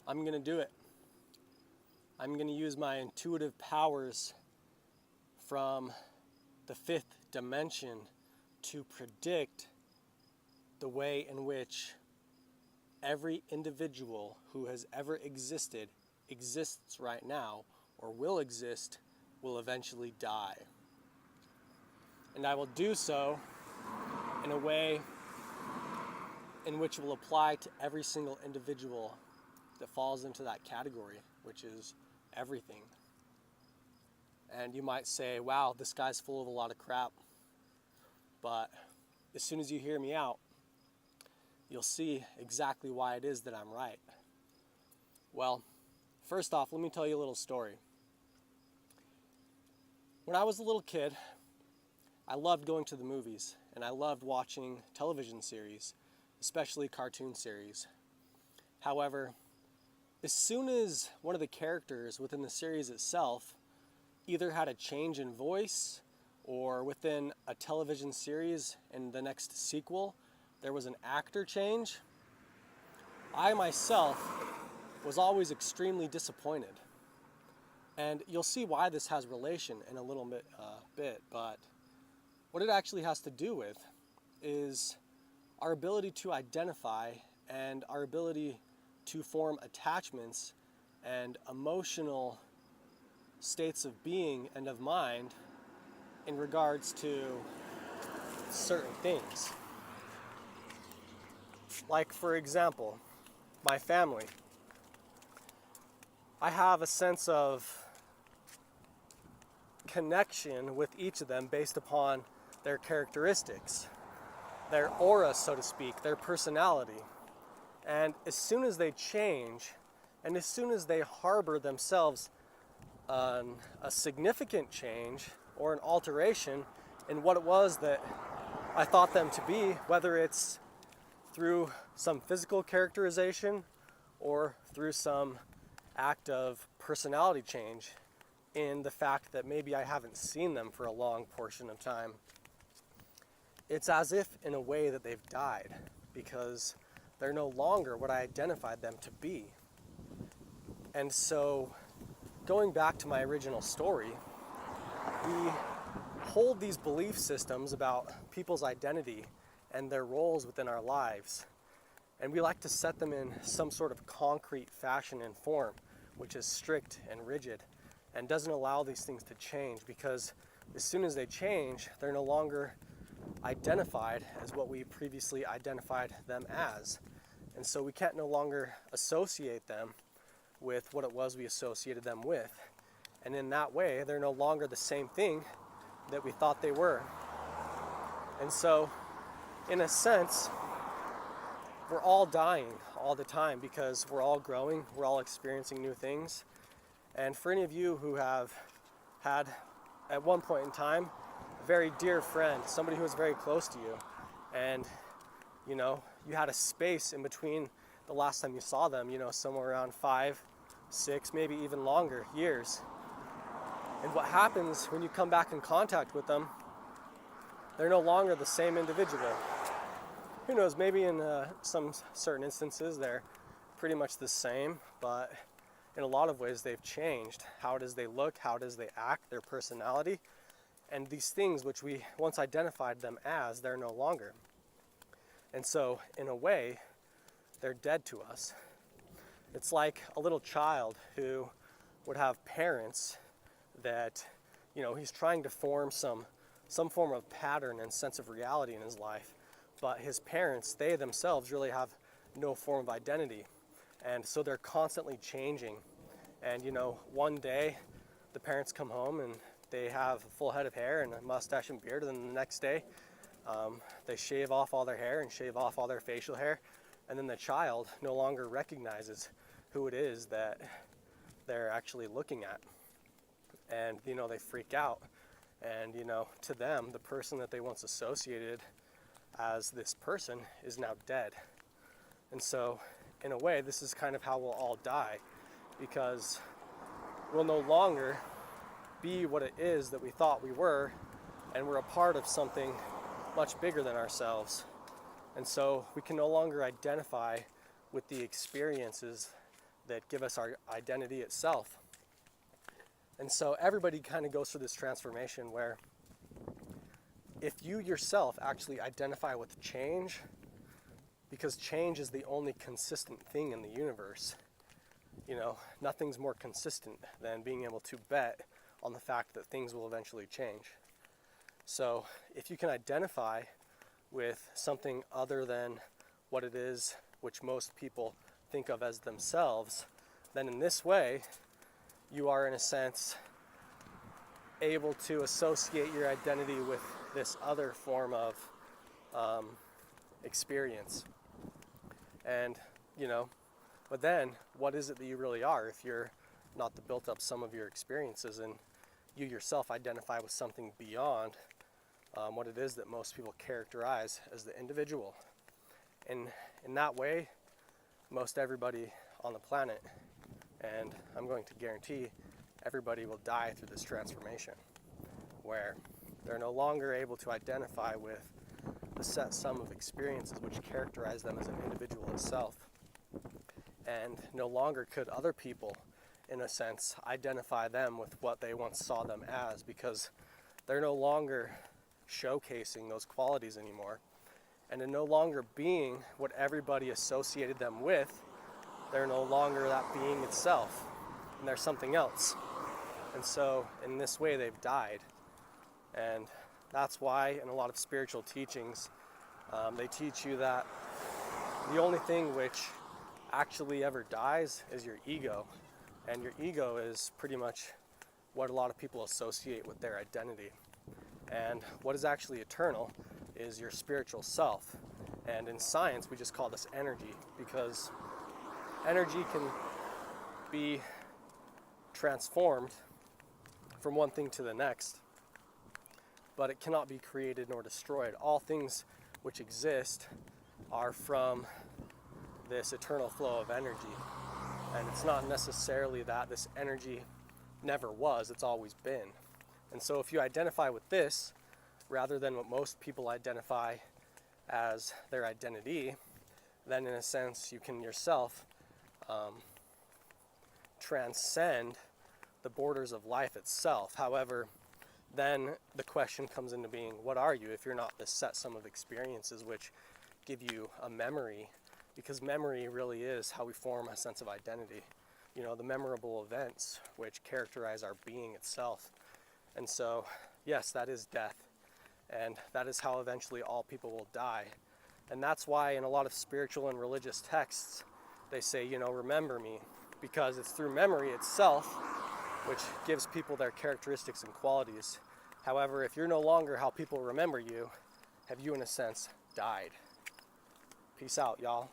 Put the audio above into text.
I'm going to do it. I'm going to use my intuitive powers from the fifth dimension to predict the way in which every individual who has ever existed, exists right now, or will exist, will eventually die. And I will do so in a way in which will apply to every single individual that falls into that category, which is everything. And you might say, wow, this guy's full of a lot of crap. But as soon as you hear me out, you'll see exactly why it is that I'm right. Well, first off, let me tell you a little story. When I was a little kid, I loved going to the movies, and I loved watching television series, especially cartoon series. However, as soon as one of the characters within the series itself either had a change in voice, or within a television series in the next sequel, there was an actor change, I myself was always extremely disappointed. And you'll see why this has relation in a little bit, but what it actually has to do with is our ability to identify and our ability to form attachments and emotional states of being and of mind in regards to certain things. Like, for example, my family. I have a sense of connection with each of them based upon their characteristics, their aura, so to speak, their personality. And as soon as they change, and as soon as they harbor themselves a significant change or an alteration in what it was that I thought them to be, whether it's through some physical characterization or through some act of personality change in the fact that maybe I haven't seen them for a long portion of time, it's as if in a way that they've died, because they're no longer what I identified them to be. And so, going back to my original story, we hold these belief systems about people's identity and their roles within our lives, and we like to set them in some sort of concrete fashion and form, which is strict and rigid and doesn't allow these things to change, because as soon as they change, they're no longer identified as what we previously identified them as. And so we can't no longer associate them with what it was we associated them with. And in that way, they're no longer the same thing that we thought they were. And so, in a sense, we're all dying all the time because we're all growing, we're all experiencing new things. And for any of you who have had, at one point in time, a very dear friend, somebody who was very close to you, and you had a space in between the last time you saw them, somewhere around 5, 6, maybe even longer years. And what happens when you come back in contact with them, they're no longer the same individual. Who knows, maybe in some certain instances they're pretty much the same, but in a lot of ways they've changed. How does they look, how does they act, their personality, and these things which we once identified them as, they're no longer. And so, in a way, they're dead to us. It's like a little child who would have parents that, he's trying to form some form of pattern and sense of reality in his life, but his parents, they themselves really have no form of identity. And so they're constantly changing. And, one day the parents come home and they have a full head of hair and a mustache and beard, and then the next day they shave off all their hair and shave off all their facial hair, and then the child no longer recognizes who it is that they're actually looking at. And, they freak out. And, to them, the person that they once associated as this person is now dead. And so, in a way, this is kind of how we'll all die, because we'll no longer be what it is that we thought we were, and we're a part of something much bigger than ourselves. And so we can no longer identify with the experiences that give us our identity itself. And so everybody kind of goes through this transformation where if you yourself actually identify with change, because change is the only consistent thing in the universe, nothing's more consistent than being able to bet on the fact that things will eventually change. So if you can identify with something other than what it is, which most people think of as themselves, then in this way, you are in a sense able to associate your identity with this other form of experience. And, but then what is it that you really are if you're not the built up sum of your experiences, and you yourself identify with something beyond what it is that most people characterize as the individual? And in that way, most everybody on the planet, and I'm going to guarantee everybody, will die through this transformation, where they're no longer able to identify with the set sum of experiences which characterize them as an individual itself. And no longer could other people, in a sense, identify them with what they once saw them as, because they're no longer showcasing those qualities anymore. And in no longer being what everybody associated them with, they're no longer that being itself, and they're something else. And so in this way they've died. And that's why in a lot of spiritual teachings, they teach you that the only thing which actually ever dies is your ego. And your ego is pretty much what a lot of people associate with their identity. And what is actually eternal is your spiritual self. And in science, we just call this energy, because energy can be transformed from one thing to the next, but it cannot be created nor destroyed. All things which exist are from this eternal flow of energy. And it's not necessarily that this energy never was, it's always been. And so if you identify with this, rather than what most people identify as their identity, then in a sense you can yourself transcend the borders of life itself. However, then the question comes into being, what are you if you're not this set sum of experiences which give you a memory? Because memory really is how we form a sense of identity. The memorable events which characterize our being itself. And so, yes, that is death. And that is how eventually all people will die. And that's why in a lot of spiritual and religious texts, they say, remember me. Because it's through memory itself which gives people their characteristics and qualities. However, if you're no longer how people remember you, have you in a sense died? Peace out, y'all.